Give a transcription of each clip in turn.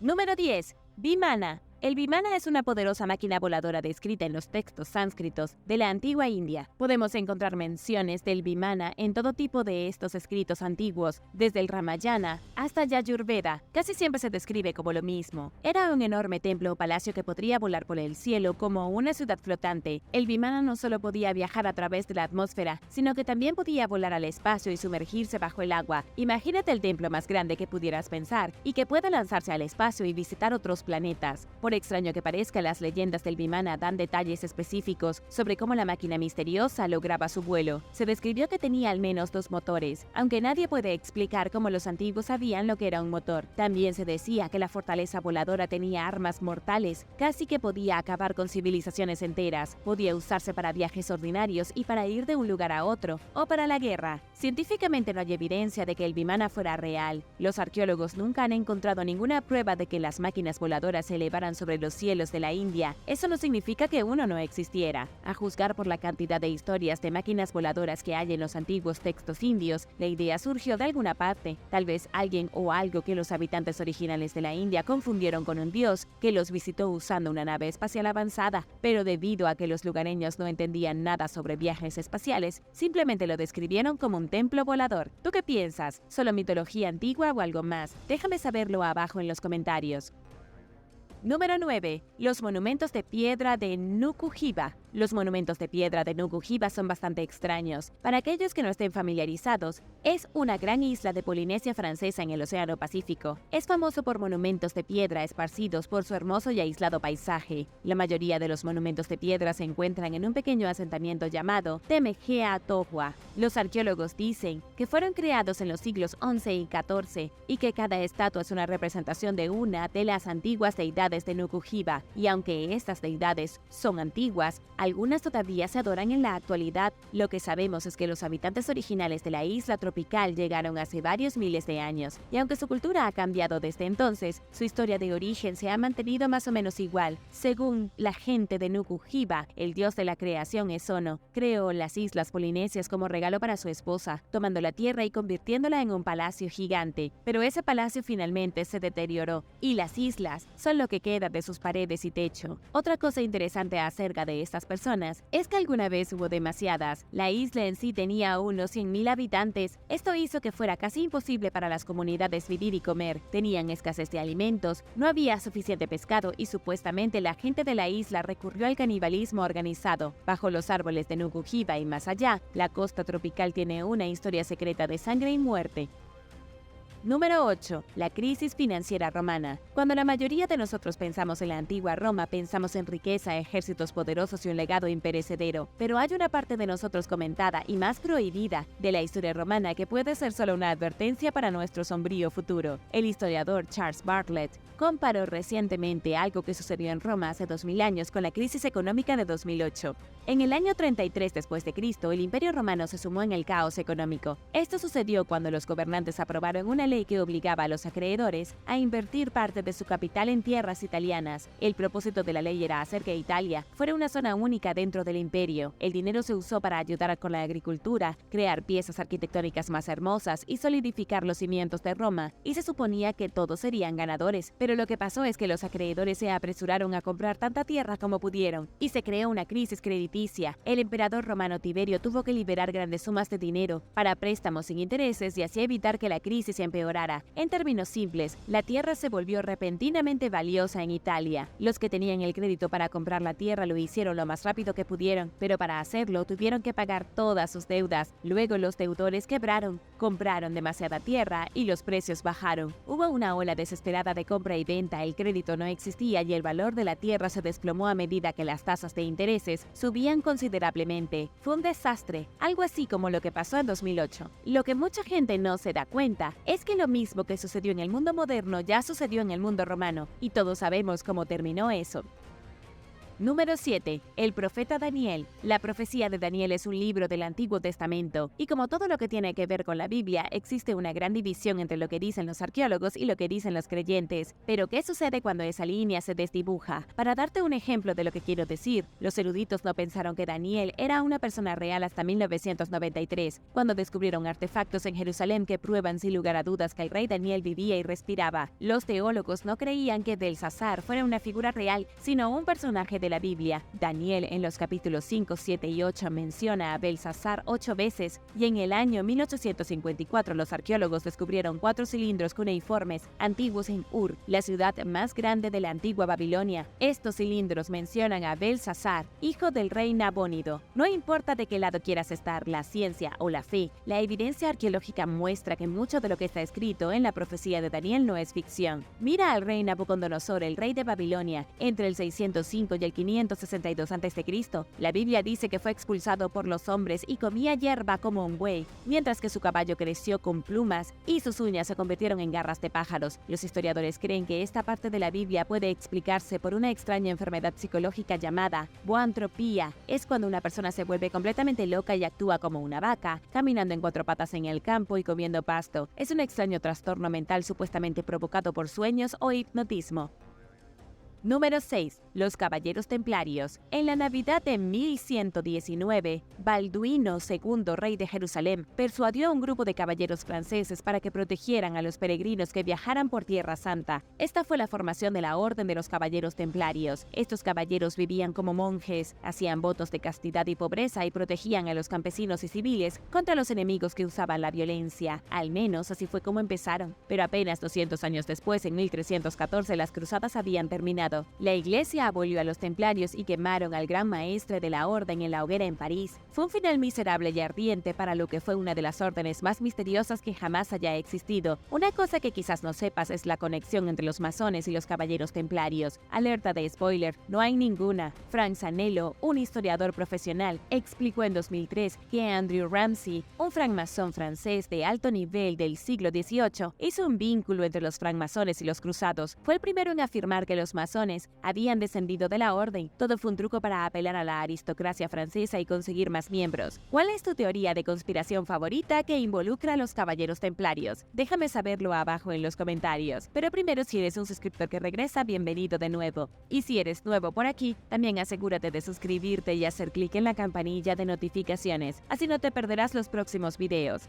Número 10. Vimana. El Vimana es una poderosa máquina voladora descrita en los textos sánscritos de la antigua India. Podemos encontrar menciones del Vimana en todo tipo de estos escritos antiguos, desde el Ramayana hasta Yajurveda. Casi siempre se describe como lo mismo. Era un enorme templo o palacio que podría volar por el cielo como una ciudad flotante. El Vimana no solo podía viajar a través de la atmósfera, sino que también podía volar al espacio y sumergirse bajo el agua. Imagínate el templo más grande que pudieras pensar y que pueda lanzarse al espacio y visitar otros planetas. Por extraño que parezca, las leyendas del Vimana dan detalles específicos sobre cómo la máquina misteriosa lograba su vuelo. Se describió que tenía al menos 2 motores, aunque nadie puede explicar cómo los antiguos sabían lo que era un motor. También se decía que la fortaleza voladora tenía armas mortales, casi que podía acabar con civilizaciones enteras. Podía usarse para viajes ordinarios y para ir de un lugar a otro, o para la guerra. Científicamente no hay evidencia de que el Vimana fuera real. Los arqueólogos nunca han encontrado ninguna prueba de que las máquinas voladoras se elevaran sobre los cielos de la India. Eso no significa que uno no existiera. A juzgar por la cantidad de historias de máquinas voladoras que hay en los antiguos textos indios, la idea surgió de alguna parte. Tal vez alguien o algo que los habitantes originales de la India confundieron con un dios que los visitó usando una nave espacial avanzada, pero debido a que los lugareños no entendían nada sobre viajes espaciales, simplemente lo describieron como un templo volador. ¿Tú qué piensas? ¿Solo mitología antigua o algo más? Déjame saberlo abajo en los comentarios. Número 9. Los monumentos de piedra de Nuku-Hiva. Los monumentos de piedra de Nuku-Hiva son bastante extraños. Para aquellos que no estén familiarizados, es una gran isla de Polinesia Francesa en el Océano Pacífico. Es famoso por monumentos de piedra esparcidos por su hermoso y aislado paisaje. La mayoría de los monumentos de piedra se encuentran en un pequeño asentamiento llamado Temejea Tohua. Los arqueólogos dicen que fueron creados en los siglos XI y XIV y que cada estatua es una representación de una de las antiguas deidades de Nuku-Hiva. Y aunque estas deidades son antiguas, algunas todavía se adoran en la actualidad. Lo que sabemos es que los habitantes originales de la isla tropical llegaron hace varios miles de años, y aunque su cultura ha cambiado desde entonces, su historia de origen se ha mantenido más o menos igual. Según la gente de Nuku-Hiva, el dios de la creación Esono creó las islas polinesias como regalo para su esposa, tomando la tierra y convirtiéndola en un palacio gigante. Pero ese palacio finalmente se deterioró, y las islas son lo que queda de sus paredes y techo. Otra cosa interesante acerca de estas personas es que alguna vez hubo demasiadas. La isla en sí tenía unos 100.000 habitantes. Esto hizo que fuera casi imposible para las comunidades vivir y comer. Tenían escasez de alimentos, no había suficiente pescado y supuestamente la gente de la isla recurrió al canibalismo organizado. Bajo los árboles de Nuku-Hiva y más allá, la costa tropical tiene una historia secreta de sangre y muerte. Número 8. La crisis financiera romana. Cuando la mayoría de nosotros pensamos en la antigua Roma, pensamos en riqueza, ejércitos poderosos y un legado imperecedero. Pero hay una parte de nosotros comentada y más prohibida de la historia romana que puede ser solo una advertencia para nuestro sombrío futuro. El historiador Charles Bartlett comparó recientemente algo que sucedió en Roma hace 2000 años con la crisis económica de 2008. En el año 33 después de Cristo, el Imperio Romano se sumó en el caos económico. Esto sucedió cuando los gobernantes aprobaron una ley que obligaba a los acreedores a invertir parte de su capital en tierras italianas. El propósito de la ley era hacer que Italia fuera una zona única dentro del imperio. El dinero se usó para ayudar con la agricultura, crear piezas arquitectónicas más hermosas y solidificar los cimientos de Roma, y se suponía que todos serían ganadores. Pero lo que pasó es que los acreedores se apresuraron a comprar tanta tierra como pudieron, y se creó una crisis crediticia. El emperador romano Tiberio tuvo que liberar grandes sumas de dinero para préstamos sin intereses y así evitar que la crisis empeorara. En términos simples, la tierra se volvió repentinamente valiosa en Italia. Los que tenían el crédito para comprar la tierra lo hicieron lo más rápido que pudieron, pero para hacerlo tuvieron que pagar todas sus deudas. Luego los deudores quebraron, compraron demasiada tierra y los precios bajaron. Hubo una ola desesperada de compra y venta, el crédito no existía y el valor de la tierra se desplomó a medida que las tasas de intereses subían considerablemente. Fue un desastre, algo así como lo que pasó en 2008. Lo que mucha gente no se da cuenta es que lo mismo que sucedió en el mundo moderno ya sucedió en el mundo romano, y todos sabemos cómo terminó eso. Número 7. El profeta Daniel. La profecía de Daniel es un libro del Antiguo Testamento, y como todo lo que tiene que ver con la Biblia, existe una gran división entre lo que dicen los arqueólogos y lo que dicen los creyentes. Pero ¿qué sucede cuando esa línea se desdibuja? Para darte un ejemplo de lo que quiero decir, los eruditos no pensaron que Daniel era una persona real hasta 1993, cuando descubrieron artefactos en Jerusalén que prueban sin lugar a dudas que el rey Daniel vivía y respiraba. Los teólogos no creían que Belsasar fuera una figura real, sino un personaje de la Biblia. Daniel en los capítulos 5, 7 y 8 menciona a Belsasar 8 veces, y en el año 1854 los arqueólogos descubrieron 4 cilindros cuneiformes antiguos en Ur, la ciudad más grande de la antigua Babilonia. Estos cilindros mencionan a Belsasar, hijo del rey Nabónido. No importa de qué lado quieras estar, la ciencia o la fe, la evidencia arqueológica muestra que mucho de lo que está escrito en la profecía de Daniel no es ficción. Mira al rey Nabucodonosor, el rey de Babilonia, entre el 605 y el 562 a.C. La Biblia dice que fue expulsado por los hombres y comía hierba como un buey, mientras que su caballo creció con plumas y sus uñas se convirtieron en garras de pájaros. Los historiadores creen que esta parte de la Biblia puede explicarse por una extraña enfermedad psicológica llamada boantropía. Es cuando una persona se vuelve completamente loca y actúa como una vaca, caminando en 4 patas en el campo y comiendo pasto. Es un extraño trastorno mental supuestamente provocado por sueños o hipnotismo. Número 6. Los Caballeros Templarios. En la Navidad de 1119, Balduino II, rey de Jerusalén, persuadió a un grupo de caballeros franceses para que protegieran a los peregrinos que viajaran por Tierra Santa. Esta fue la formación de la Orden de los Caballeros Templarios. Estos caballeros vivían como monjes, hacían votos de castidad y pobreza y protegían a los campesinos y civiles contra los enemigos que usaban la violencia. Al menos así fue como empezaron. Pero apenas 200 años después, en 1314, las cruzadas habían terminado. La iglesia abolió a los templarios y quemaron al gran maestre de la orden en la hoguera en París. Fue un final miserable y ardiente para lo que fue una de las órdenes más misteriosas que jamás haya existido. Una cosa que quizás no sepas es la conexión entre los masones y los caballeros templarios. Alerta de spoiler, no hay ninguna. Frank Zanello, un historiador profesional, explicó en 2003 que Andrew Ramsay, un francmasón francés de alto nivel del siglo XVIII, hizo un vínculo entre los francmasones y los cruzados. Fue el primero en afirmar que los masones habían descendido de la orden. Todo fue un truco para apelar a la aristocracia francesa y conseguir más miembros. ¿Cuál es tu teoría de conspiración favorita que involucra a los caballeros templarios? Déjame saberlo abajo en los comentarios. Pero primero, si eres un suscriptor que regresa, bienvenido de nuevo. Y si eres nuevo por aquí, también asegúrate de suscribirte y hacer clic en la campanilla de notificaciones. Así no te perderás los próximos videos.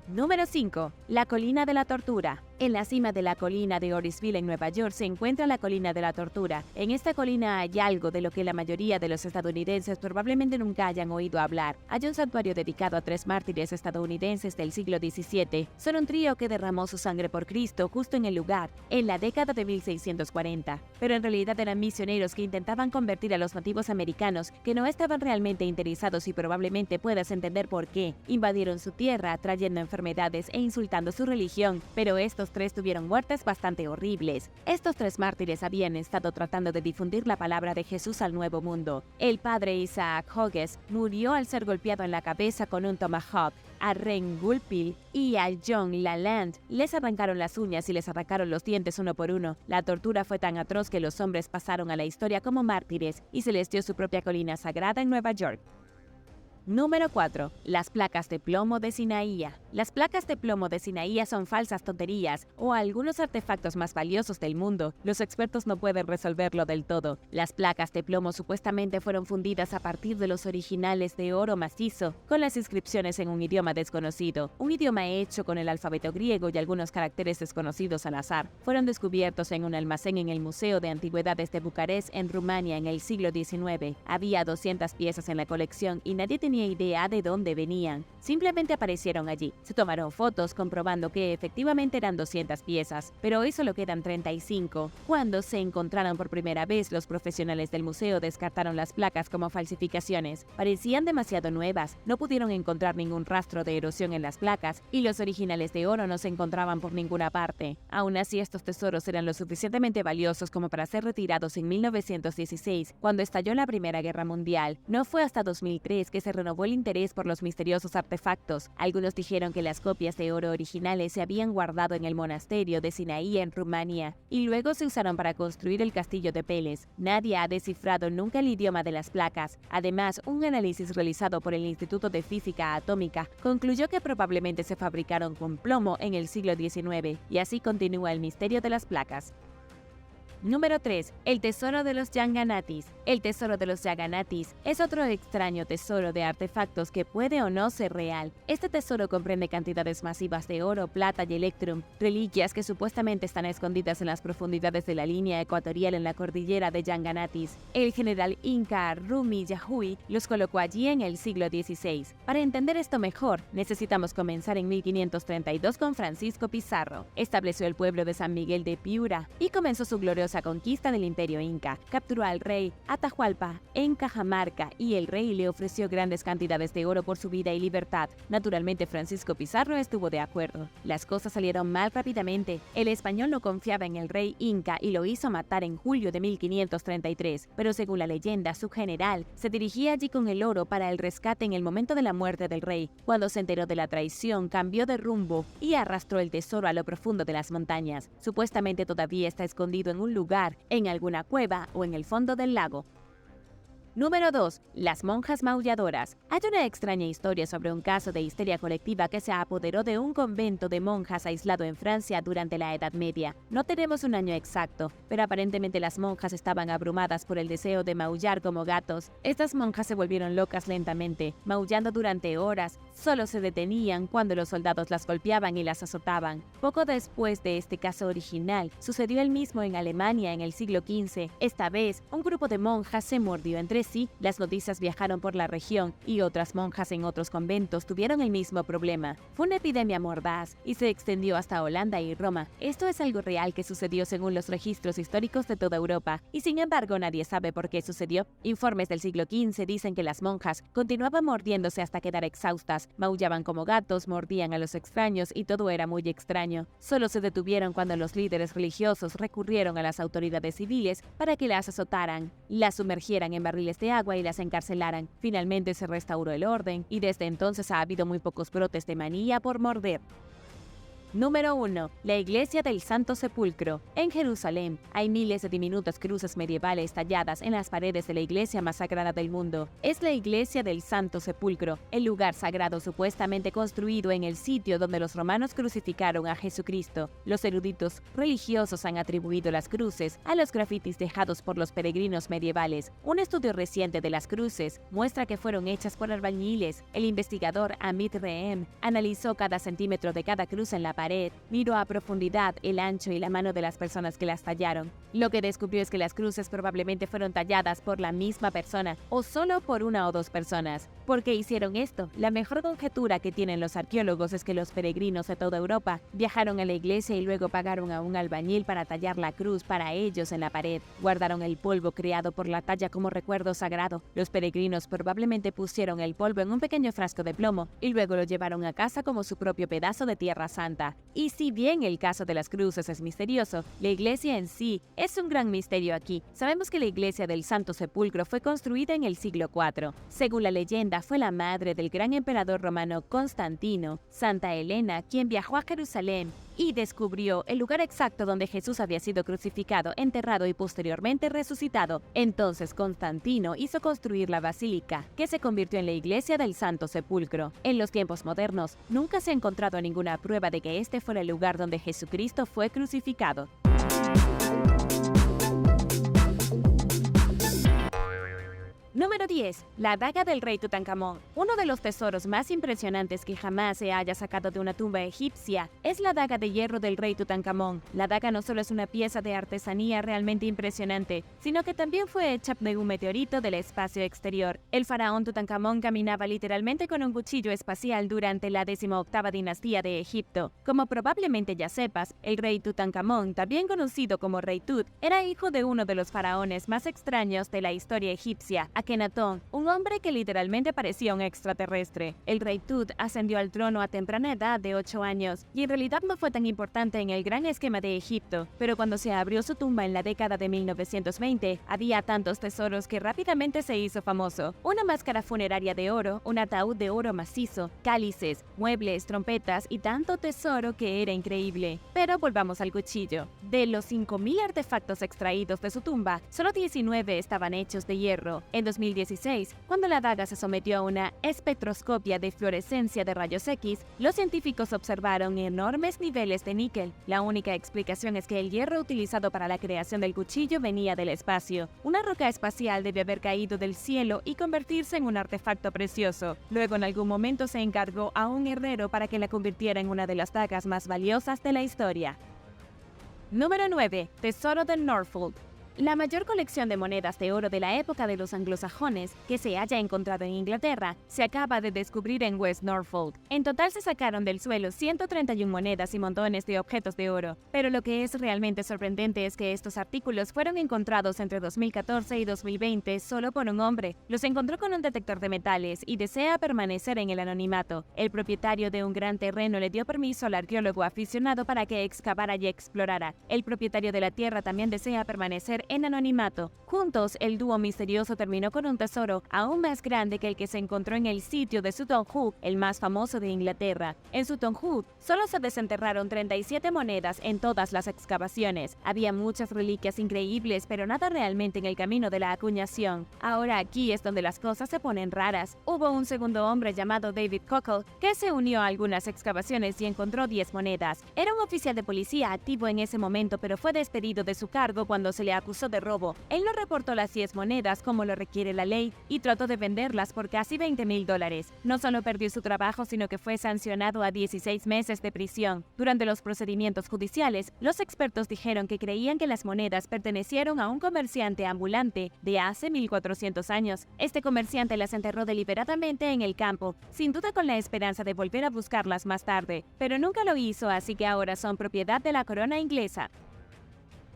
Número 5. La Colina de la Tortura. En la cima de la colina de Orisville en Nueva York se encuentra la Colina de la Tortura. En esta colina hay algo de lo que la mayoría de los estadounidenses probablemente nunca hayan oído hablar. Hay un santuario dedicado a 3 mártires estadounidenses del siglo XVII. Son un trío que derramó su sangre por Cristo justo en el lugar, en la década de 1640. Pero en realidad eran misioneros que intentaban convertir a los nativos americanos que no estaban realmente interesados, y probablemente puedas entender por qué. Invadieron su tierra, trayendo enfermedades e insultando su religión, pero estos 3 tuvieron muertes bastante horribles. Estos 3 mártires habían estado tratando de difundir la palabra de Jesús al Nuevo Mundo. El padre Isaac Hughes murió al ser golpeado en la cabeza con un tomahawk. A Ren Gulpil y a John Lalande les arrancaron las uñas y les arrancaron los dientes uno por uno. La tortura fue tan atroz que los hombres pasaron a la historia como mártires y se les dio su propia colina sagrada en Nueva York. Número 4. Las placas de plomo de Sinaía. Las placas de plomo de Sinaía son falsas tonterías o algunos artefactos más valiosos del mundo. Los expertos no pueden resolverlo del todo. Las placas de plomo supuestamente fueron fundidas a partir de los originales de oro macizo, con las inscripciones en un idioma desconocido, un idioma hecho con el alfabeto griego y algunos caracteres desconocidos al azar. Fueron descubiertos en un almacén en el Museo de Antigüedades de Bucarest, en Rumania, en el siglo XIX. Había 200 piezas en la colección y nadie tenía idea de dónde venían. Simplemente aparecieron allí. Se tomaron fotos comprobando que efectivamente eran 200 piezas, pero hoy solo quedan 35. Cuando se encontraron por primera vez, los profesionales del museo descartaron las placas como falsificaciones. Parecían demasiado nuevas, no pudieron encontrar ningún rastro de erosión en las placas y los originales de oro no se encontraban por ninguna parte. Aún así, estos tesoros eran lo suficientemente valiosos como para ser retirados en 1916, cuando estalló la Primera Guerra Mundial. No fue hasta 2003 que se renovó el interés por los misteriosos artefactos. Algunos dijeron que las copias de oro originales se habían guardado en el monasterio de Sinaí en Rumania y luego se usaron para construir el castillo de Peles. Nadie ha descifrado nunca el idioma de las placas. Además, un análisis realizado por el Instituto de Física Atómica concluyó que probablemente se fabricaron con plomo en el siglo XIX, y así continúa el misterio de las placas. Número 3. El tesoro de los Yanganatis. El tesoro de los Yanganatis es otro extraño tesoro de artefactos que puede o no ser real. Este tesoro comprende cantidades masivas de oro, plata y electrum, reliquias que supuestamente están escondidas en las profundidades de la línea ecuatorial en la cordillera de Yanganatis. El general inca Rumi Yahui los colocó allí en el siglo XVI. Para entender esto mejor, necesitamos comenzar en 1532 con Francisco Pizarro. Estableció el pueblo de San Miguel de Piura y comenzó su gloriosa conquista del imperio inca. Capturó al rey Atahualpa en Cajamarca y el rey le ofreció grandes cantidades de oro por su vida y libertad. Naturalmente, Francisco Pizarro estuvo de acuerdo. Las cosas salieron mal rápidamente. El español no confiaba en el rey inca y lo hizo matar en julio de 1533, pero según la leyenda, su general se dirigía allí con el oro para el rescate en el momento de la muerte del rey. Cuando se enteró de la traición, cambió de rumbo y arrastró el tesoro a lo profundo de las montañas. Supuestamente todavía está escondido en un lugar, en alguna cueva o en el fondo del lago. Número 2. Las monjas maulladoras. Hay una extraña historia sobre un caso de histeria colectiva que se apoderó de un convento de monjas aislado en Francia durante la Edad Media. No tenemos un año exacto, pero aparentemente las monjas estaban abrumadas por el deseo de maullar como gatos. Estas monjas se volvieron locas lentamente, maullando durante horas. Solo se detenían cuando los soldados las golpeaban y las azotaban. Poco después de este caso original, sucedió el mismo en Alemania en el siglo XV. Esta vez, un grupo de monjas se mordió entre sí. Las noticias viajaron por la región y otras monjas en otros conventos tuvieron el mismo problema. Fue una epidemia mordaz y se extendió hasta Holanda y Roma. Esto es algo real que sucedió según los registros históricos de toda Europa, y sin embargo nadie sabe por qué sucedió. Informes del siglo XV dicen que las monjas continuaban mordiéndose hasta quedar exhaustas, maullaban como gatos, mordían a los extraños y todo era muy extraño. Solo se detuvieron cuando los líderes religiosos recurrieron a las autoridades civiles para que las azotaran, las sumergieran en barriles de agua y las encarcelaran. Finalmente se restauró el orden y desde entonces ha habido muy pocos brotes de manía por morder. Número 1. La Iglesia del Santo Sepulcro. En Jerusalén hay miles de diminutas cruces medievales talladas en las paredes de la iglesia más sagrada del mundo. Es la Iglesia del Santo Sepulcro, el lugar sagrado supuestamente construido en el sitio donde los romanos crucificaron a Jesucristo. Los eruditos religiosos han atribuido las cruces a los grafitis dejados por los peregrinos medievales. Un estudio reciente de las cruces muestra que fueron hechas por albañiles. El investigador Amit Rehem analizó cada centímetro de cada cruz en la pared, miró a profundidad el ancho y la mano de las personas que las tallaron. Lo que descubrió es que las cruces probablemente fueron talladas por la misma persona o solo por una o dos personas. ¿Por qué hicieron esto? La mejor conjetura que tienen los arqueólogos es que los peregrinos de toda Europa viajaron a la iglesia y luego pagaron a un albañil para tallar la cruz para ellos en la pared. Guardaron el polvo creado por la talla como recuerdo sagrado. Los peregrinos probablemente pusieron el polvo en un pequeño frasco de plomo y luego lo llevaron a casa como su propio pedazo de tierra santa. Y si bien el caso de las cruces es misterioso, la iglesia en sí es un gran misterio aquí. Sabemos que la iglesia del Santo Sepulcro fue construida en el siglo IV. Según la leyenda, fue la madre del gran emperador romano Constantino, Santa Elena, quien viajó a Jerusalén y descubrió el lugar exacto donde Jesús había sido crucificado, enterrado y posteriormente resucitado. Entonces Constantino hizo construir la basílica, que se convirtió en la iglesia del Santo Sepulcro. En los tiempos modernos, nunca se ha encontrado ninguna prueba de que este fuera el lugar donde Jesucristo fue crucificado. Número 10. La daga del rey Tutankamón. Uno de los tesoros más impresionantes que jamás se haya sacado de una tumba egipcia es la daga de hierro del rey Tutankamón. La daga no solo es una pieza de artesanía realmente impresionante, sino que también fue hecha de un meteorito del espacio exterior. El faraón Tutankamón caminaba literalmente con un cuchillo espacial durante la 18ª dinastía de Egipto. Como probablemente ya sepas, el rey Tutankamón, también conocido como Rey Tut, era hijo de uno de los faraones más extraños de la historia egipcia, a Akenatón, un hombre que literalmente parecía un extraterrestre. El rey Tut ascendió al trono a temprana edad de 8 años, y en realidad no fue tan importante en el gran esquema de Egipto, pero cuando se abrió su tumba en la década de 1920, había tantos tesoros que rápidamente se hizo famoso. Una máscara funeraria de oro, un ataúd de oro macizo, cálices, muebles, trompetas y tanto tesoro que era increíble. Pero volvamos al cuchillo. De los 5.000 artefactos extraídos de su tumba, solo 19 estaban hechos de hierro. En 2016, cuando la daga se sometió a una espectroscopia de fluorescencia de rayos X, los científicos observaron enormes niveles de níquel. La única explicación es que el hierro utilizado para la creación del cuchillo venía del espacio. Una roca espacial debe haber caído del cielo y convertirse en un artefacto precioso. Luego, en algún momento, se encargó a un herrero para que la convirtiera en una de las dagas más valiosas de la historia. Número 9. Tesoro de Norfolk. La mayor colección de monedas de oro de la época de los anglosajones que se haya encontrado en Inglaterra se acaba de descubrir en West Norfolk. En total se sacaron del suelo 131 monedas y montones de objetos de oro, pero lo que es realmente sorprendente es que estos artículos fueron encontrados entre 2014 y 2020 solo por un hombre. Los encontró con un detector de metales y desea permanecer en el anonimato. El propietario de un gran terreno le dio permiso al arqueólogo aficionado para que excavara y explorara. El propietario de la tierra también desea permanecer en anonimato. Juntos, el dúo misterioso terminó con un tesoro aún más grande que el que se encontró en el sitio de Sutton Hoo, el más famoso de Inglaterra. En Sutton Hoo, solo se desenterraron 37 monedas en todas las excavaciones. Había muchas reliquias increíbles, pero nada realmente en el camino de la acuñación. Ahora aquí es donde las cosas se ponen raras. Hubo un segundo hombre llamado David Cockle que se unió a algunas excavaciones y encontró 10 monedas. Era un oficial de policía activo en ese momento, pero fue despedido de su cargo cuando se le acusó de robo. Él no reportó las 10 monedas como lo requiere la ley y trató de venderlas por casi $20,000. No solo perdió su trabajo, sino que fue sancionado a 16 meses de prisión. Durante los procedimientos judiciales, los expertos dijeron que creían que las monedas pertenecieron a un comerciante ambulante de hace 1400 años. Este comerciante las enterró deliberadamente en el campo, sin duda con la esperanza de volver a buscarlas más tarde, pero nunca lo hizo, así que ahora son propiedad de la corona inglesa.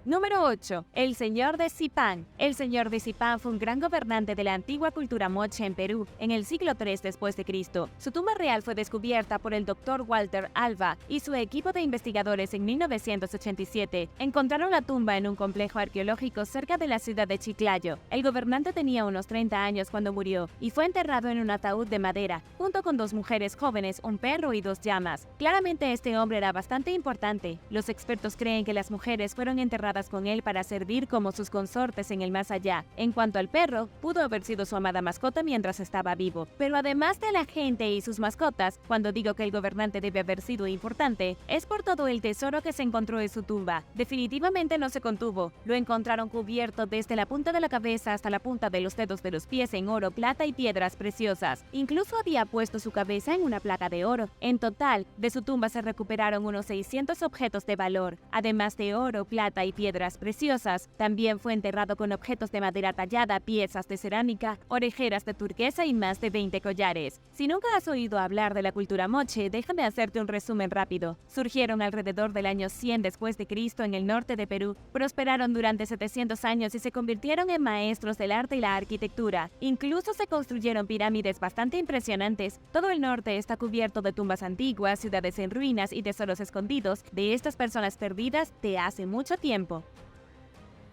Número 8. El señor de Zipán. El señor de Zipán fue un gran gobernante de la antigua cultura moche en Perú en el siglo III después de Cristo. Su tumba real fue descubierta por el Dr. Walter Alva y su equipo de investigadores en 1987. Encontraron la tumba en un complejo arqueológico cerca de la ciudad de Chiclayo. El gobernante tenía unos 30 años cuando murió y fue enterrado en un ataúd de madera, junto con 2 mujeres jóvenes, un perro y 2 llamas. Claramente este hombre era bastante importante. Los expertos creen que las mujeres fueron enterradas con él para servir como sus consortes en el más allá. En cuanto al perro, pudo haber sido su amada mascota mientras estaba vivo. Pero además de la gente y sus mascotas, cuando digo que el gobernante debe haber sido importante, es por todo el tesoro que se encontró en su tumba. Definitivamente no se contuvo. Lo encontraron cubierto desde la punta de la cabeza hasta la punta de los dedos de los pies en oro, plata y piedras preciosas. Incluso había puesto su cabeza en una placa de oro. En total, de su tumba se recuperaron unos 600 objetos de valor. Además de oro, plata y piedras preciosas, también fue enterrado con objetos de madera tallada, piezas de cerámica, orejeras de turquesa y más de 20 collares. Si nunca has oído hablar de la cultura moche, déjame hacerte un resumen rápido. Surgieron alrededor del año 100 después de Cristo en el norte de Perú, prosperaron durante 700 años y se convirtieron en maestros del arte y la arquitectura. Incluso se construyeron pirámides bastante impresionantes. Todo el norte está cubierto de tumbas antiguas, ciudades en ruinas y tesoros escondidos de estas personas perdidas de hace mucho tiempo.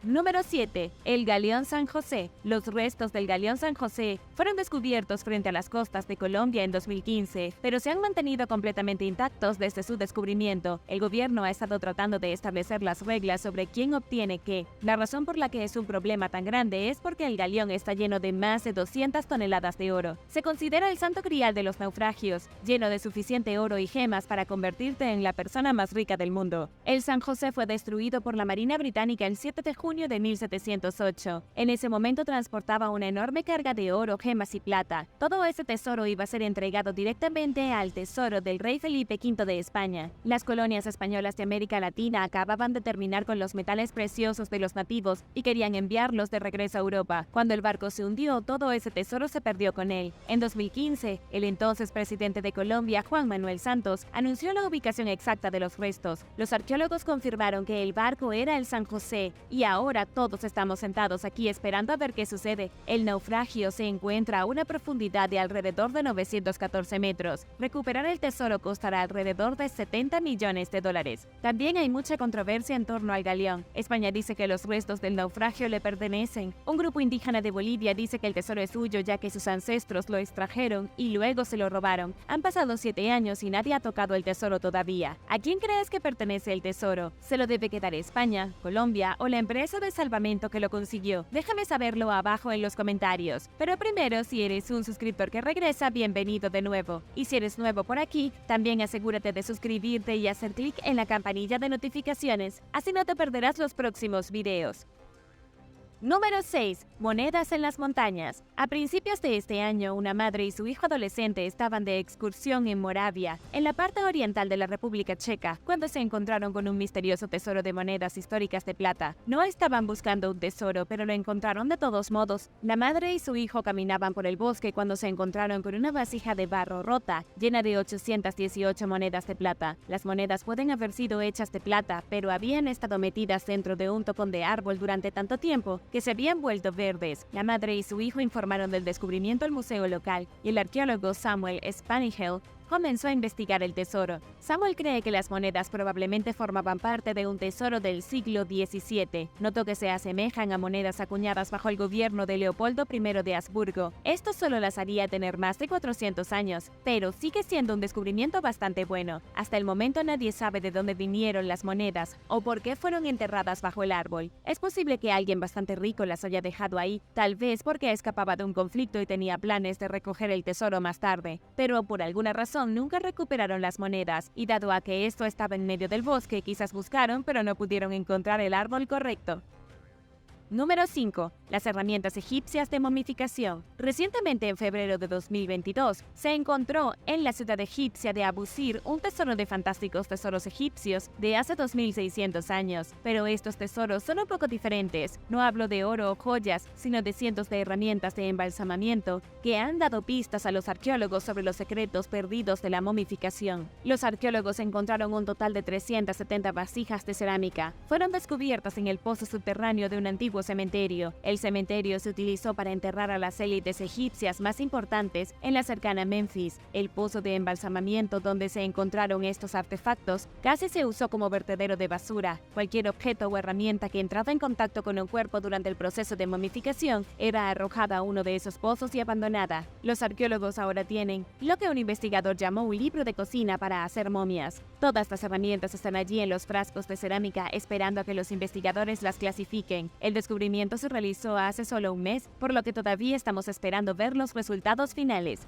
Número 7. El Galeón San José. Los restos del Galeón San José fueron descubiertos frente a las costas de Colombia en 2015, pero se han mantenido completamente intactos desde su descubrimiento. El gobierno ha estado tratando de establecer las reglas sobre quién obtiene qué. La razón por la que es un problema tan grande es porque el galeón está lleno de más de 200 toneladas de oro. Se considera el santo grial de los naufragios, lleno de suficiente oro y gemas para convertirte en la persona más rica del mundo. El San José fue destruido por la Marina Británica el 7 de junio de 1708. En ese momento transportaba una enorme carga de oro, gemas y plata. Todo ese tesoro iba a ser entregado directamente al tesoro del rey Felipe V de España. Las colonias españolas de América Latina acababan de terminar con los metales preciosos de los nativos y querían enviarlos de regreso a Europa. Cuando el barco se hundió, todo ese tesoro se perdió con él. En 2015, el entonces presidente de Colombia, Juan Manuel Santos, anunció la ubicación exacta de los restos. Los arqueólogos confirmaron que el barco era el San José y ahora ahora todos estamos sentados aquí esperando a ver qué sucede. El naufragio se encuentra a una profundidad de alrededor de 914 metros. Recuperar el tesoro costará alrededor de 70 millones de dólares. También hay mucha controversia en torno al galeón. España dice que los restos del naufragio le pertenecen. Un grupo indígena de Bolivia dice que el tesoro es suyo ya que sus ancestros lo extrajeron y luego se lo robaron. Han pasado 7 años y nadie ha tocado el tesoro todavía. ¿A quién crees que pertenece el tesoro? ¿Se lo debe quedar España, Colombia o la empresa de salvamento que lo consiguió? Déjame saberlo abajo en los comentarios. Pero primero, si eres un suscriptor que regresa, bienvenido de nuevo. Y si eres nuevo por aquí, también asegúrate de suscribirte y hacer clic en la campanilla de notificaciones, así no te perderás los próximos videos. Número 6. Monedas en las montañas. A principios de este año, una madre y su hijo adolescente estaban de excursión en Moravia, en la parte oriental de la República Checa, cuando se encontraron con un misterioso tesoro de monedas históricas de plata. No estaban buscando un tesoro, pero lo encontraron de todos modos. La madre y su hijo caminaban por el bosque cuando se encontraron con una vasija de barro rota, llena de 818 monedas de plata. Las monedas pueden haber sido hechas de plata, pero habían estado metidas dentro de un topón de árbol durante tanto tiempo que se habían vuelto verdes. La madre y su hijo informaron del descubrimiento al museo local y el arqueólogo Samuel Spanihel comenzó a investigar el tesoro. Samuel cree que las monedas probablemente formaban parte de un tesoro del siglo XVII. Notó que se asemejan a monedas acuñadas bajo el gobierno de Leopoldo I de Habsburgo. Esto solo las haría tener más de 400 años, pero sigue siendo un descubrimiento bastante bueno. Hasta el momento nadie sabe de dónde vinieron las monedas o por qué fueron enterradas bajo el árbol. Es posible que alguien bastante rico las haya dejado ahí, tal vez porque escapaba de un conflicto y tenía planes de recoger el tesoro más tarde, pero por alguna razón nunca recuperaron las monedas, y dado a que esto estaba en medio del bosque, quizás buscaron pero no pudieron encontrar el árbol correcto. Número 5. Las herramientas egipcias de momificación. Recientemente, en febrero de 2022, se encontró en la ciudad egipcia de Abu Sir un tesoro de fantásticos tesoros egipcios de hace 2600 años. Pero estos tesoros son un poco diferentes. No hablo de oro o joyas, sino de cientos de herramientas de embalsamamiento que han dado pistas a los arqueólogos sobre los secretos perdidos de la momificación. Los arqueólogos encontraron un total de 370 vasijas de cerámica. Fueron descubiertas en el pozo subterráneo de un antiguo cementerio. El cementerio se utilizó para enterrar a las élites egipcias más importantes en la cercana Memphis. El pozo de embalsamamiento donde se encontraron estos artefactos casi se usó como vertedero de basura. Cualquier objeto o herramienta que entraba en contacto con un cuerpo durante el proceso de momificación era arrojada a uno de esos pozos y abandonada. Los arqueólogos ahora tienen lo que un investigador llamó un libro de cocina para hacer momias. Todas las herramientas están allí en los frascos de cerámica esperando a que los investigadores las clasifiquen. El descubrimiento se realizó hace solo un mes, por lo que todavía estamos esperando ver los resultados finales.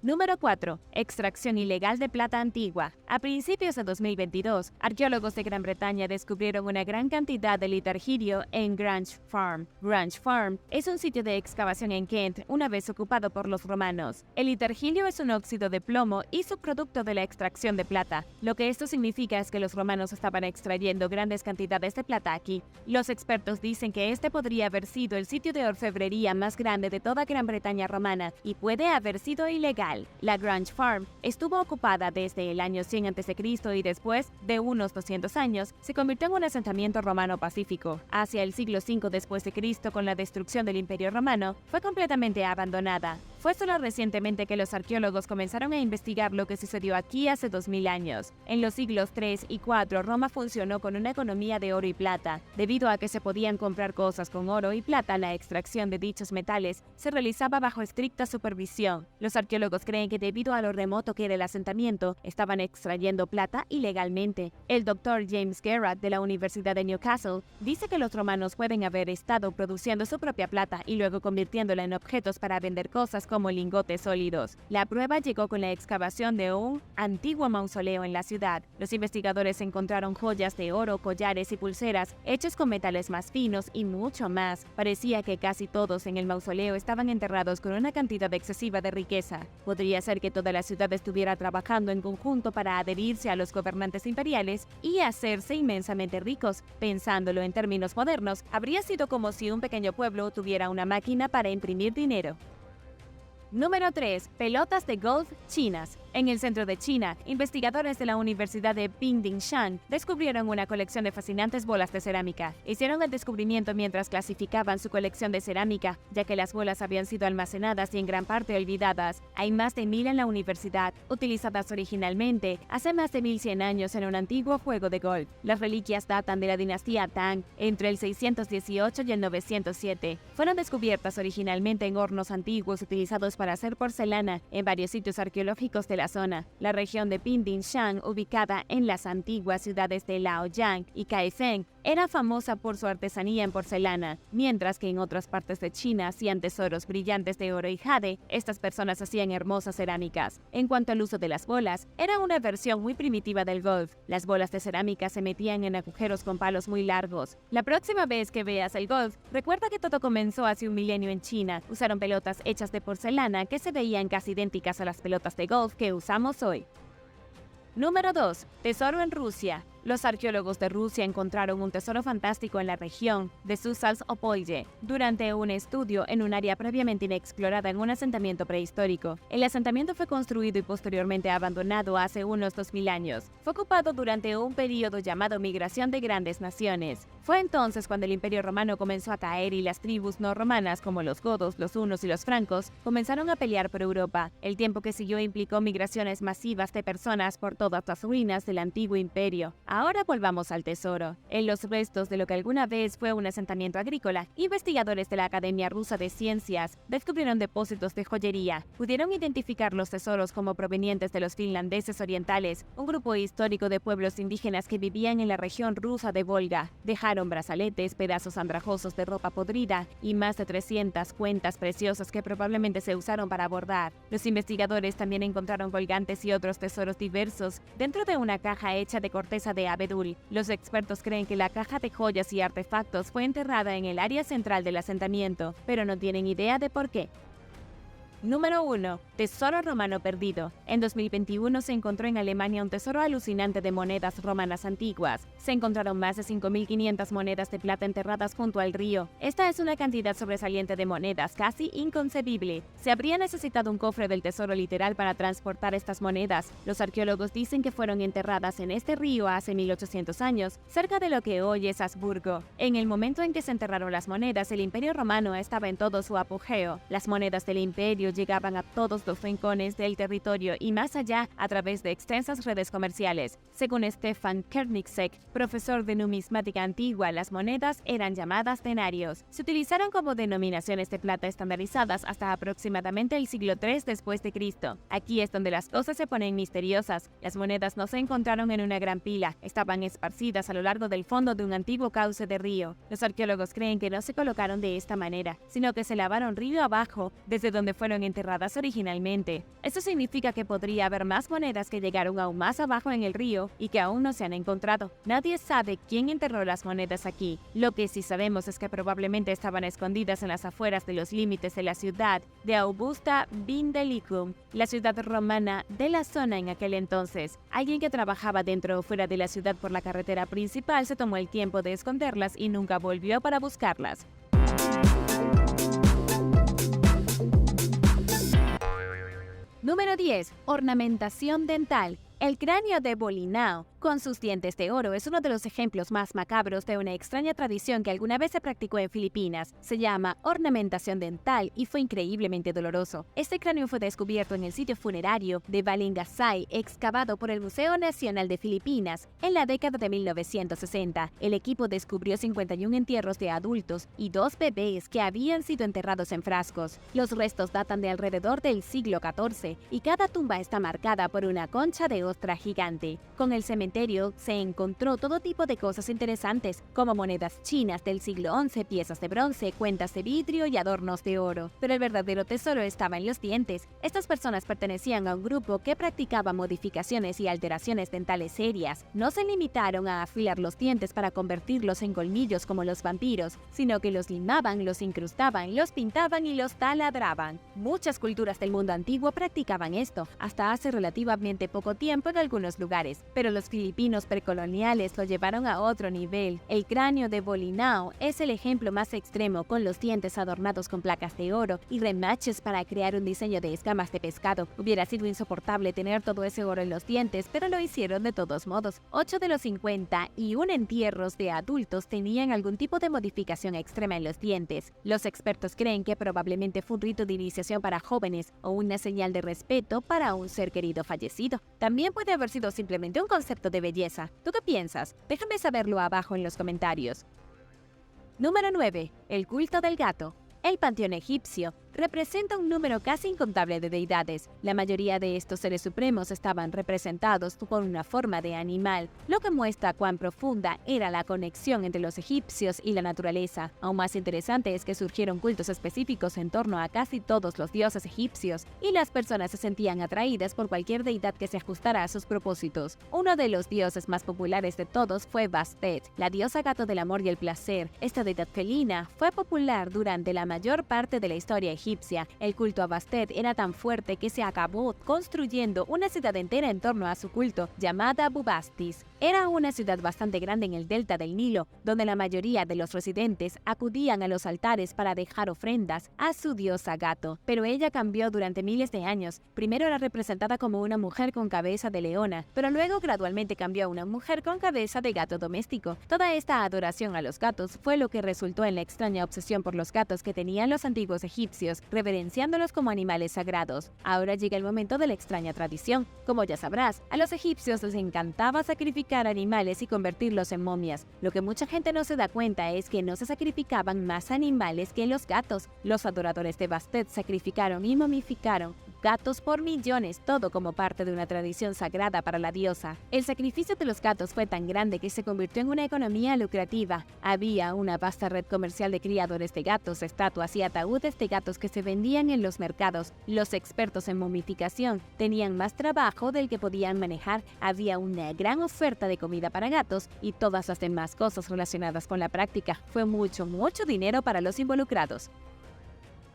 Número 4. Extracción ilegal de plata antigua. A principios de 2022, arqueólogos de Gran Bretaña descubrieron una gran cantidad de litargirio en Grange Farm. Grange Farm es un sitio de excavación en Kent, una vez ocupado por los romanos. El litargirio es un óxido de plomo y subproducto de la extracción de plata. Lo que esto significa es que los romanos estaban extrayendo grandes cantidades de plata aquí. Los expertos dicen que este podría haber sido el sitio de orfebrería más grande de toda Gran Bretaña romana y puede haber sido ilegal. La Grange Farm estuvo ocupada desde el año 100 a.C. y después de unos 200 años se convirtió en un asentamiento romano pacífico. Hacia el siglo V después de Cristo, con la destrucción del Imperio Romano, fue completamente abandonada. Fue solo recientemente que los arqueólogos comenzaron a investigar lo que sucedió aquí hace 2000 años. En los siglos III y IV, Roma funcionó con una economía de oro y plata. Debido a que se podían comprar cosas con oro y plata, la extracción de dichos metales se realizaba bajo estricta supervisión. Los arqueólogos creen que debido a lo remoto que era el asentamiento, estaban extrayendo plata ilegalmente. El doctor James Gerrard de la Universidad de Newcastle dice que los romanos pueden haber estado produciendo su propia plata y luego convirtiéndola en objetos para vender cosas como lingotes sólidos. La prueba llegó con la excavación de un antiguo mausoleo en la ciudad. Los investigadores encontraron joyas de oro, collares y pulseras hechos con metales más finos y mucho más. Parecía que casi todos en el mausoleo estaban enterrados con una cantidad excesiva de riqueza. Podría ser que toda la ciudad estuviera trabajando en conjunto para adherirse a los gobernantes imperiales y hacerse inmensamente ricos. Pensándolo en términos modernos, habría sido como si un pequeño pueblo tuviera una máquina para imprimir dinero. Número 3. Pelotas de golf chinas. En el centro de China, investigadores de la Universidad de Bingdingshan descubrieron una colección de fascinantes bolas de cerámica. Hicieron el descubrimiento mientras clasificaban su colección de cerámica, ya que las bolas habían sido almacenadas y en gran parte olvidadas. Hay más de 1000 en la universidad, utilizadas originalmente hace más de 1100 años en un antiguo juego de golf. Las reliquias datan de la dinastía Tang entre el 618 y el 907. Fueron descubiertas originalmente en hornos antiguos utilizados para hacer porcelana en varios sitios arqueológicos de la zona. La región de Bingdingshan, ubicada en las antiguas ciudades de Laoyang y Kaifeng, era famosa por su artesanía en porcelana, mientras que en otras partes de China hacían tesoros brillantes de oro y jade. Estas personas hacían hermosas cerámicas. En cuanto al uso de las bolas, era una versión muy primitiva del golf. Las bolas de cerámica se metían en agujeros con palos muy largos. La próxima vez que veas el golf, recuerda que todo comenzó hace un milenio en China. Usaron pelotas hechas de porcelana que se veían casi idénticas a las pelotas de golf que usamos hoy. Número 2. Tesoro en Rusia. Los arqueólogos de Rusia encontraron un tesoro fantástico en la región de Susalsk-Opoye durante un estudio en un área previamente inexplorada en un asentamiento prehistórico. El asentamiento fue construido y posteriormente abandonado hace unos 2000 años. Fue ocupado durante un periodo llamado Migración de Grandes Naciones. Fue entonces cuando el Imperio Romano comenzó a caer y las tribus no romanas como los godos, los hunos y los francos comenzaron a pelear por Europa. El tiempo que siguió implicó migraciones masivas de personas por todas las ruinas del antiguo imperio. Ahora volvamos al tesoro. En los restos de lo que alguna vez fue un asentamiento agrícola, investigadores de la Academia Rusa de Ciencias descubrieron depósitos de joyería. Pudieron identificar los tesoros como provenientes de los finlandeses orientales, un grupo histórico de pueblos indígenas que vivían en la región rusa de Volga. Dejaron brazaletes, pedazos andrajosos de ropa podrida y más de 300 cuentas preciosas que probablemente se usaron para bordar. Los investigadores también encontraron colgantes y otros tesoros diversos dentro de una caja hecha de corteza de abedul. Los expertos creen que la caja de joyas y artefactos fue enterrada en el área central del asentamiento, pero no tienen idea de por qué. Número 1. Tesoro romano perdido. En 2021 se encontró en Alemania un tesoro alucinante de monedas romanas antiguas. Se encontraron más de 5.500 monedas de plata enterradas junto al río. Esta es una cantidad sobresaliente de monedas casi inconcebible. Se habría necesitado un cofre del tesoro literal para transportar estas monedas. Los arqueólogos dicen que fueron enterradas en este río hace 1800 años, cerca de lo que hoy es Habsburgo. En el momento en que se enterraron las monedas, el Imperio Romano estaba en todo su apogeo. Las monedas del imperio llegaban a todos los rincones del territorio y más allá a través de extensas redes comerciales. Según Stefan Kerniksek, profesor de numismática antigua, las monedas eran llamadas denarios. Se utilizaron como denominaciones de plata estandarizadas hasta aproximadamente el siglo III después de Cristo. Aquí es donde las cosas se ponen misteriosas. Las monedas no se encontraron en una gran pila, estaban esparcidas a lo largo del fondo de un antiguo cauce de río. Los arqueólogos creen que no se colocaron de esta manera, sino que se lavaron río abajo, desde donde fueron enterradas originalmente. Esto significa que podría haber más monedas que llegaron aún más abajo en el río y que aún no se han encontrado. Nadie sabe quién enterró las monedas aquí. Lo que sí sabemos es que probablemente estaban escondidas en las afueras de los límites de la ciudad de Augusta Vindelicum, la ciudad romana de la zona en aquel entonces. Alguien que trabajaba dentro o fuera de la ciudad por la carretera principal se tomó el tiempo de esconderlas y nunca volvió para buscarlas. Número 10. Ornamentación dental. El cráneo de Bolinao, con sus dientes de oro, es uno de los ejemplos más macabros de una extraña tradición que alguna vez se practicó en Filipinas. Se llama ornamentación dental y fue increíblemente doloroso. Este cráneo fue descubierto en el sitio funerario de Balingasay, excavado por el Museo Nacional de Filipinas en la década de 1960. El equipo descubrió 51 entierros de adultos y 2 bebés que habían sido enterrados en frascos. Los restos datan de alrededor del siglo XIV y cada tumba está marcada por una concha de ostra gigante. Con el cementerio se encontró todo tipo de cosas interesantes, como monedas chinas del siglo XI, piezas de bronce, cuentas de vidrio y adornos de oro. Pero el verdadero tesoro estaba en los dientes. Estas personas pertenecían a un grupo que practicaba modificaciones y alteraciones dentales serias. No se limitaron a afilar los dientes para convertirlos en colmillos como los vampiros, sino que los limaban, los incrustaban, los pintaban y los taladraban. Muchas culturas del mundo antiguo practicaban esto, hasta hace relativamente poco tiempo en algunos lugares, pero los filipinos precoloniales lo llevaron a otro nivel. El cráneo de Bolinao es el ejemplo más extremo, con los dientes adornados con placas de oro y remaches para crear un diseño de escamas de pescado. Hubiera sido insoportable tener todo ese oro en los dientes, pero lo hicieron de todos modos. 8 de los 51 entierros de adultos tenían algún tipo de modificación extrema en los dientes. Los expertos creen que probablemente fue un rito de iniciación para jóvenes o una señal de respeto para un ser querido fallecido. También puede haber sido simplemente un concepto de belleza. ¿Tú qué piensas? Déjame saberlo abajo en los comentarios. Número 9. El culto del gato. El panteón egipcio representa un número casi incontable de deidades. La mayoría de estos seres supremos estaban representados por una forma de animal, lo que muestra cuán profunda era la conexión entre los egipcios y la naturaleza. Aún más interesante es que surgieron cultos específicos en torno a casi todos los dioses egipcios, y las personas se sentían atraídas por cualquier deidad que se ajustara a sus propósitos. Uno de los dioses más populares de todos fue Bastet, la diosa gato del amor y el placer. Esta deidad felina fue popular durante la mayor parte de la historia egipcia. El culto a Bastet era tan fuerte que se acabó construyendo una ciudad entera en torno a su culto, llamada Bubastis. Era una ciudad bastante grande en el delta del Nilo, donde la mayoría de los residentes acudían a los altares para dejar ofrendas a su diosa gato. Pero ella cambió durante miles de años. Primero era representada como una mujer con cabeza de leona, pero luego gradualmente cambió a una mujer con cabeza de gato doméstico. Toda esta adoración a los gatos fue lo que resultó en la extraña obsesión por los gatos que tenían los antiguos egipcios, reverenciándolos como animales sagrados. Ahora llega el momento de la extraña tradición. Como ya sabrás, a los egipcios les encantaba sacrificar animales y convertirlos en momias. Lo que mucha gente no se da cuenta es que no se sacrificaban más animales que los gatos. Los adoradores de Bastet sacrificaron y momificaron gatos por millones, todo como parte de una tradición sagrada para la diosa. El sacrificio de los gatos fue tan grande que se convirtió en una economía lucrativa. Había una vasta red comercial de criadores de gatos, estatuas y ataúdes de gatos que se vendían en los mercados. Los expertos en momificación tenían más trabajo del que podían manejar. Había una gran oferta de comida para gatos y todas las demás cosas relacionadas con la práctica. Fue mucho dinero para los involucrados.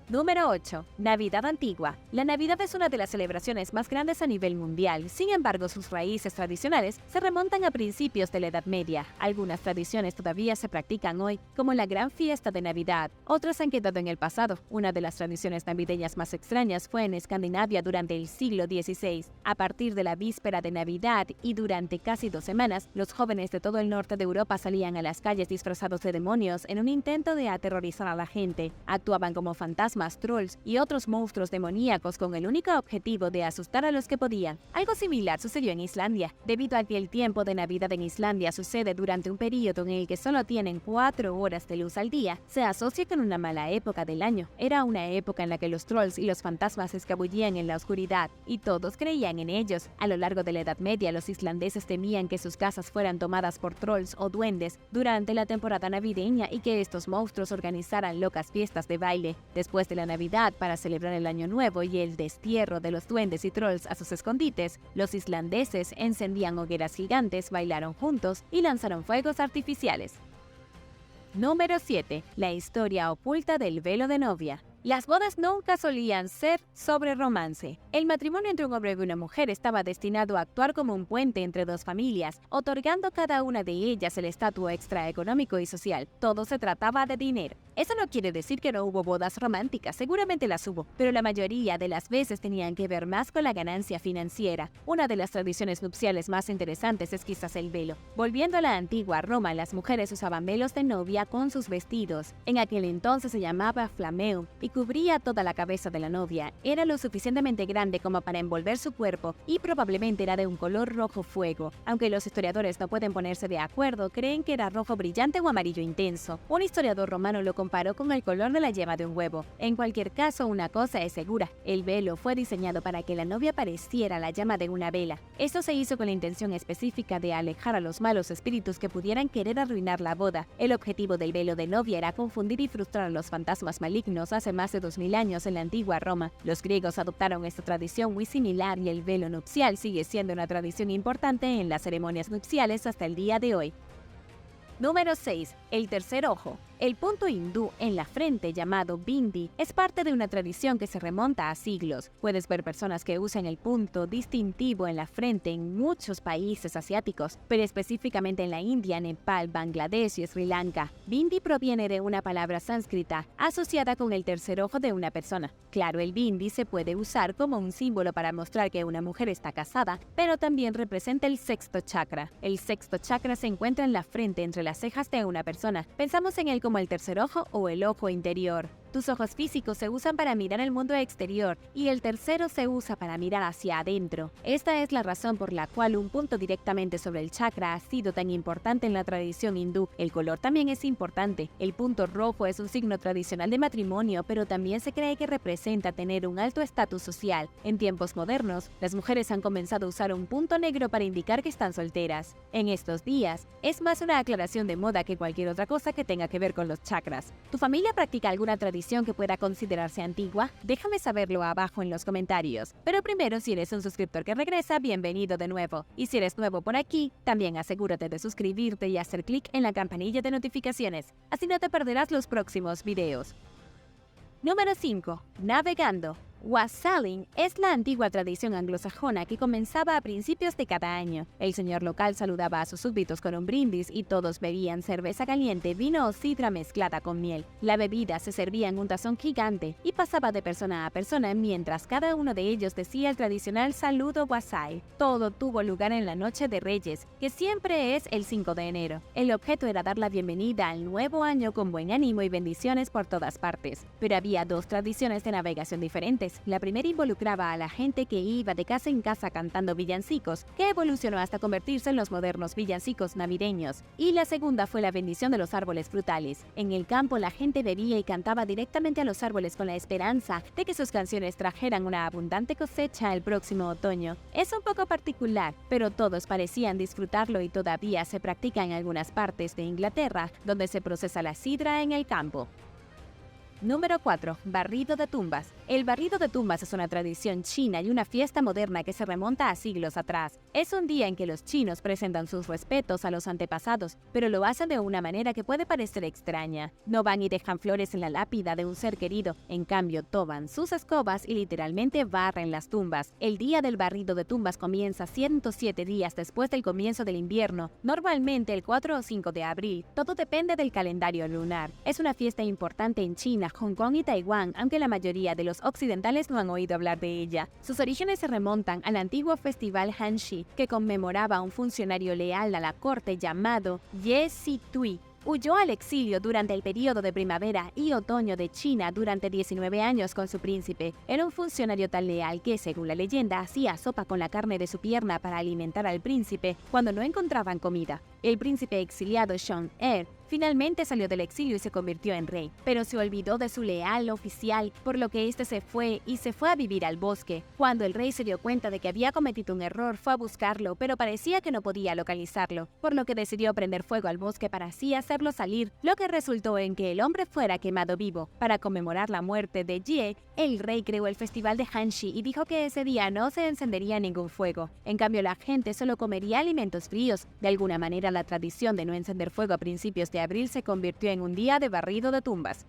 Número 8. Navidad antigua. La Navidad es una de las celebraciones más grandes a nivel mundial. Sin embargo, sus raíces tradicionales se remontan a principios de la Edad Media. Algunas tradiciones todavía se practican hoy, como la gran fiesta de Navidad. Otras han quedado en el pasado. Una de las tradiciones navideñas más extrañas fue en Escandinavia durante el siglo XVI. A partir de la víspera de Navidad y durante casi 2 semanas, los jóvenes de todo el norte de Europa salían a las calles disfrazados de demonios en un intento de aterrorizar a la gente. Actuaban como fantasmas, trolls y otros monstruos demoníacos con el único objetivo de asustar a los que podían. Algo similar sucedió en Islandia. Debido a que el tiempo de Navidad en Islandia sucede durante un periodo en el que solo tienen 4 horas de luz al día, se asocia con una mala época del año. Era una época en la que los trolls y los fantasmas se escabullían en la oscuridad, y todos creían en ellos. A lo largo de la Edad Media, los islandeses temían que sus casas fueran tomadas por trolls o duendes durante la temporada navideña y que estos monstruos organizaran locas fiestas de baile. Después de la Navidad, para celebrar el Año Nuevo y el destierro de los duendes y trolls a sus escondites, los islandeses encendían hogueras gigantes, bailaron juntos y lanzaron fuegos artificiales. Número 7. La historia oculta del velo de novia. Las bodas nunca solían ser sobre romance. El matrimonio entre un hombre y una mujer estaba destinado a actuar como un puente entre dos familias, otorgando a cada una de ellas el estatus extra económico y social. Todo se trataba de dinero. Eso no quiere decir que no hubo bodas románticas, seguramente las hubo, pero la mayoría de las veces tenían que ver más con la ganancia financiera. Una de las tradiciones nupciales más interesantes es quizás el velo. Volviendo a la antigua Roma, las mujeres usaban velos de novia con sus vestidos. En aquel entonces se llamaba flameum y cubría toda la cabeza de la novia. Era lo suficientemente grande como para envolver su cuerpo y probablemente era de un color rojo fuego. Aunque los historiadores no pueden ponerse de acuerdo, creen que era rojo brillante o amarillo intenso. Un historiador romano lo comparó con el color de la yema de un huevo. En cualquier caso, una cosa es segura: el velo fue diseñado para que la novia pareciera la llama de una vela. Esto se hizo con la intención específica de alejar a los malos espíritus que pudieran querer arruinar la boda. El objetivo del velo de novia era confundir y frustrar a los fantasmas malignos hace más de 2000 años en la antigua Roma. Los griegos adoptaron esta tradición muy similar y el velo nupcial sigue siendo una tradición importante en las ceremonias nupciales hasta el día de hoy. Número 6. El tercer ojo. El punto hindú en la frente, llamado bindi, es parte de una tradición que se remonta a siglos. Puedes ver personas que usan el punto distintivo en la frente en muchos países asiáticos, pero específicamente en la India, Nepal, Bangladesh y Sri Lanka. Bindi proviene de una palabra sánscrita asociada con el tercer ojo de una persona. Claro, el bindi se puede usar como un símbolo para mostrar que una mujer está casada, pero también representa el sexto chakra. El sexto chakra se encuentra en la frente entre las cejas de una persona. Pensamos en él como el tercer ojo o el ojo interior. Tus ojos físicos se usan para mirar el mundo exterior y el tercero se usa para mirar hacia adentro. Esta es la razón por la cual un punto directamente sobre el chakra ha sido tan importante en la tradición hindú. El color también es importante. El punto rojo es un signo tradicional de matrimonio, pero también se cree que representa tener un alto estatus social. En tiempos modernos, las mujeres han comenzado a usar un punto negro para indicar que están solteras. En estos días, es más una aclaración de moda que cualquier otra cosa que tenga que ver con los chakras. ¿Tu familia practica alguna tradición que pueda considerarse antigua? Déjame saberlo abajo en los comentarios. Pero primero, si eres un suscriptor que regresa, bienvenido de nuevo. Y si eres nuevo por aquí, también asegúrate de suscribirte y hacer clic en la campanilla de notificaciones. Así no te perderás los próximos videos. Número 5. Navegando. Wassailing es la antigua tradición anglosajona que comenzaba a principios de cada año. El señor local saludaba a sus súbditos con un brindis y todos bebían cerveza caliente, vino o sidra mezclada con miel. La bebida se servía en un tazón gigante y pasaba de persona a persona mientras cada uno de ellos decía el tradicional saludo wassail. Todo tuvo lugar en la Noche de Reyes, que siempre es el 5 de enero. El objeto era dar la bienvenida al nuevo año con buen ánimo y bendiciones por todas partes. Pero había dos tradiciones de navegación diferentes. La primera involucraba a la gente que iba de casa en casa cantando villancicos, que evolucionó hasta convertirse en los modernos villancicos navideños. Y la segunda fue la bendición de los árboles frutales. En el campo la gente bebía y cantaba directamente a los árboles con la esperanza de que sus canciones trajeran una abundante cosecha el próximo otoño. Es un poco particular, pero todos parecían disfrutarlo y todavía se practica en algunas partes de Inglaterra, donde se procesa la sidra en el campo. Número 4. Barrido de tumbas. El barrido de tumbas es una tradición china y una fiesta moderna que se remonta a siglos atrás. Es un día en que los chinos presentan sus respetos a los antepasados, pero lo hacen de una manera que puede parecer extraña. No van y dejan flores en la lápida de un ser querido, en cambio toman sus escobas y literalmente barren las tumbas. El día del barrido de tumbas comienza 107 días después del comienzo del invierno, normalmente el 4 o 5 de abril. Todo depende del calendario lunar. Es una fiesta importante en China, Hong Kong y Taiwán, aunque la mayoría de los occidentales no han oído hablar de ella. Sus orígenes se remontan al antiguo festival Hanshi, que conmemoraba a un funcionario leal a la corte llamado Ye Zitui. Huyó al exilio durante el periodo de primavera y otoño de China durante 19 años con su príncipe. Era un funcionario tan leal que, según la leyenda, hacía sopa con la carne de su pierna para alimentar al príncipe cuando no encontraban comida. El príncipe exiliado Shang-er finalmente salió del exilio y se convirtió en rey, pero se olvidó de su leal oficial, por lo que este se fue a vivir al bosque. Cuando el rey se dio cuenta de que había cometido un error, fue a buscarlo, pero parecía que no podía localizarlo, por lo que decidió prender fuego al bosque para así hacerlo salir, lo que resultó en que el hombre fuera quemado vivo. Para conmemorar la muerte de Jie, el rey creó el festival de Hanshi y dijo que ese día no se encendería ningún fuego. En cambio, la gente solo comería alimentos fríos. De alguna manera, la tradición de no encender fuego a principios de abril se convirtió en un día de barrido de tumbas.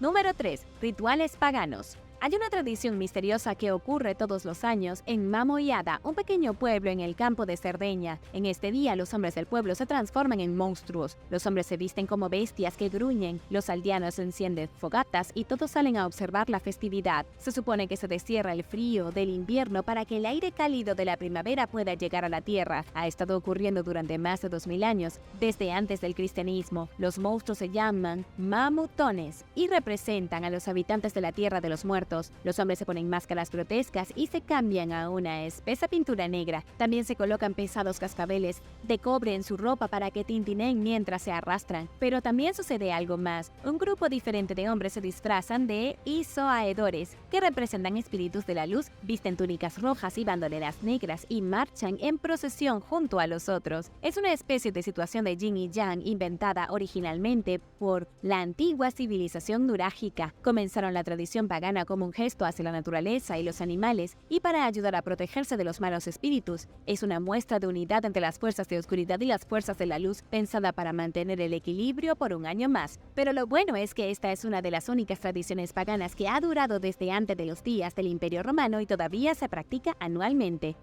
Número 3. Rituales paganos. Hay una tradición misteriosa que ocurre todos los años en Mamoyada, un pequeño pueblo en el campo de Cerdeña. En este día, los hombres del pueblo se transforman en monstruos. Los hombres se visten como bestias que gruñen, los aldeanos encienden fogatas y todos salen a observar la festividad. Se supone que se destierra el frío del invierno para que el aire cálido de la primavera pueda llegar a la tierra. Ha estado ocurriendo durante más de 2000 años, desde antes del cristianismo. Los monstruos se llaman mamutones y representan a los habitantes de la tierra de los muertos. Los hombres se ponen máscaras grotescas y se cambian a una espesa pintura negra. También se colocan pesados cascabeles de cobre en su ropa para que tintineen mientras se arrastran. Pero también sucede algo más. Un grupo diferente de hombres se disfrazan de isoaedores, que representan espíritus de la luz, visten túnicas rojas y bandoleras negras y marchan en procesión junto a los otros. Es una especie de situación de yin y yang inventada originalmente por la antigua civilización nurágica. Comenzaron la tradición pagana como como un gesto hacia la naturaleza y los animales y para ayudar a protegerse de los malos espíritus. Es una muestra de unidad entre las fuerzas de oscuridad y las fuerzas de la luz, pensada para mantener el equilibrio por un año más. Pero lo bueno es que esta es una de las únicas tradiciones paganas que ha durado desde antes de los días del Imperio Romano y todavía se practica anualmente.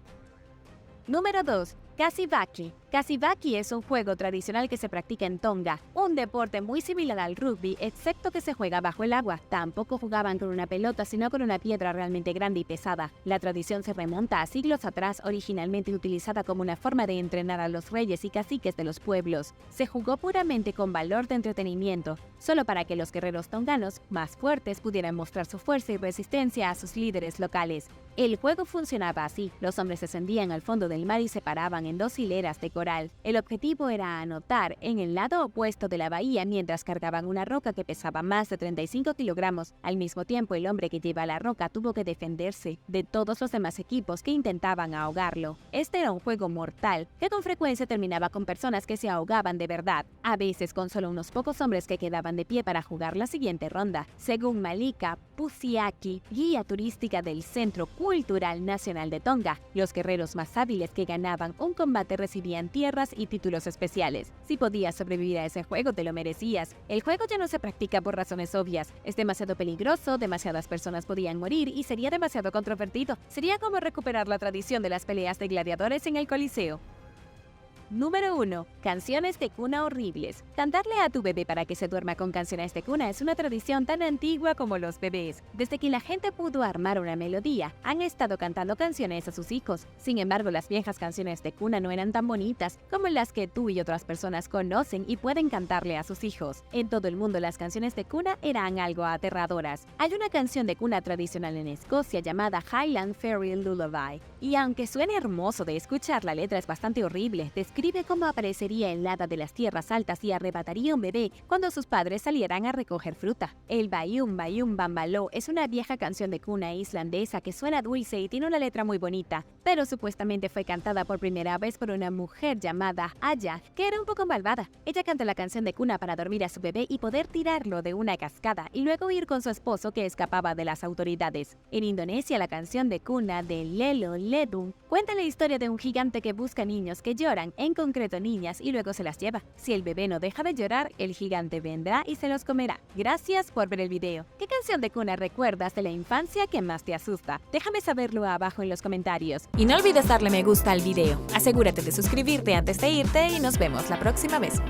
Número 2. Kasivaki. Kasivaki es un juego tradicional que se practica en Tonga, un deporte muy similar al rugby, excepto que se juega bajo el agua. Tampoco jugaban con una pelota, sino con una piedra realmente grande y pesada. La tradición se remonta a siglos atrás, originalmente utilizada como una forma de entrenar a los reyes y caciques de los pueblos. Se jugó puramente con valor de entretenimiento, solo para que los guerreros tonganos más fuertes pudieran mostrar su fuerza y resistencia a sus líderes locales. El juego funcionaba así: los hombres descendían al fondo del mar y se paraban en 2 hileras de coral. El objetivo era anotar en el lado opuesto de la bahía mientras cargaban una roca que pesaba más de 35 kilogramos. Al mismo tiempo, el hombre que lleva la roca tuvo que defenderse de todos los demás equipos que intentaban ahogarlo. Este era un juego mortal que con frecuencia terminaba con personas que se ahogaban de verdad, a veces con solo unos pocos hombres que quedaban de pie para jugar la siguiente ronda. Según Malika Pusiaki, guía turística del Centro Cultural Nacional de Tonga, los guerreros más hábiles que ganaban un combate recibían tierras y títulos especiales. Si podías sobrevivir a ese juego, te lo merecías. El juego ya no se practica por razones obvias. Es demasiado peligroso, demasiadas personas podían morir y sería demasiado controvertido. Sería como recuperar la tradición de las peleas de gladiadores en el Coliseo. Número 1. Canciones de cuna horribles. Cantarle a tu bebé para que se duerma con canciones de cuna es una tradición tan antigua como los bebés. Desde que la gente pudo armar una melodía, han estado cantando canciones a sus hijos. Sin embargo, las viejas canciones de cuna no eran tan bonitas como las que tú y otras personas conocen y pueden cantarle a sus hijos. En todo el mundo, las canciones de cuna eran algo aterradoras. Hay una canción de cuna tradicional en Escocia llamada Highland Fairy Lullaby, y aunque suene hermoso de escuchar, la letra es bastante horrible. Describe cómo aparecería el hada de las tierras altas y arrebataría un bebé cuando sus padres salieran a recoger fruta. El Bayum Bayum Bambaló es una vieja canción de cuna islandesa que suena dulce y tiene una letra muy bonita, pero supuestamente fue cantada por primera vez por una mujer llamada Aya, que era un poco malvada. Ella canta la canción de cuna para dormir a su bebé y poder tirarlo de una cascada y luego ir con su esposo que escapaba de las autoridades. En Indonesia, la canción de cuna de Lelo Ledung cuenta la historia de un gigante que busca niños que lloran, en concreto niñas, y luego se las lleva. Si el bebé no deja de llorar, el gigante vendrá y se los comerá. Gracias por ver el video. ¿Qué canción de cuna recuerdas de la infancia que más te asusta? Déjame saberlo abajo en los comentarios. Y no olvides darle me gusta al video. Asegúrate de suscribirte antes de irte y nos vemos la próxima vez.